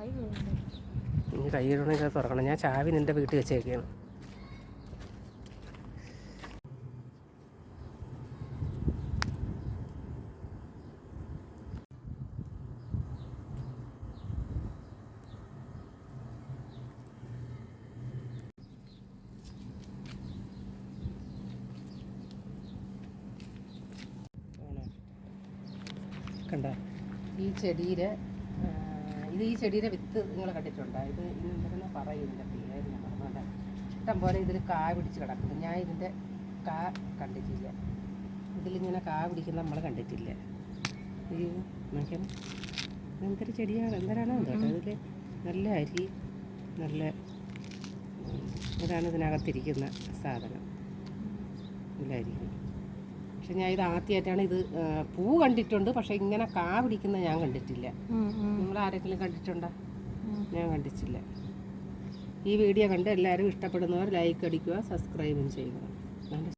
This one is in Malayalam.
ഇനി കൈ കഴുകണമെങ്കിൽ തുറക്കണം. ഞാൻ ചാവി നിൻ്റെ വീട്ടിൽ വെച്ചേക്കാണ്. കണ്ട ഈ ചെടിയുടെ ഈ ചെടിയുടെ വിത്ത് നിങ്ങൾ കണ്ടിട്ടുണ്ടോ? ഇത് എന്തെന്ന് പറയുന്നില്ല, പേര് ഞാൻ പറഞ്ഞോട്ടെ. ഇഷ്ടം പോലെ ഇതിൽ കാ പിടിച്ച് കിടക്കുന്നു. ഞാൻ ഇതിൻ്റെ കാ കണ്ടിട്ടില്ല. ഇതിലിങ്ങനെ കാ പിടിക്കുന്ന നമ്മൾ കണ്ടിട്ടില്ല. ഈ നോക്കിയാൽ എന്തൊരു ചെടിയാണ്, എന്തരാണോ കേട്ടോ. ഇതിൽ നല്ല അരി, നല്ല ഇതാണ് ഇതിനകത്തിരിക്കുന്ന സാധനം. നല്ല അരി. പക്ഷെ ഞാൻ ഇത് ആദ്യമായിട്ടാണ് ഇത് പൂ കണ്ടിട്ടുണ്ട്, പക്ഷെ ഇങ്ങനെ കാ പിടിക്കുന്ന ഞാൻ കണ്ടിട്ടില്ല. നിങ്ങൾ ആരെങ്കിലും കണ്ടിട്ടുണ്ടോ? ഞാൻ കണ്ടിട്ടില്ല. ഈ വീഡിയോ കണ്ട് എല്ലാവരും ഇഷ്ടപ്പെടുന്നവർ ലൈക്ക് അടിക്കുക, സബ്സ്ക്രൈബും ചെയ്യുക.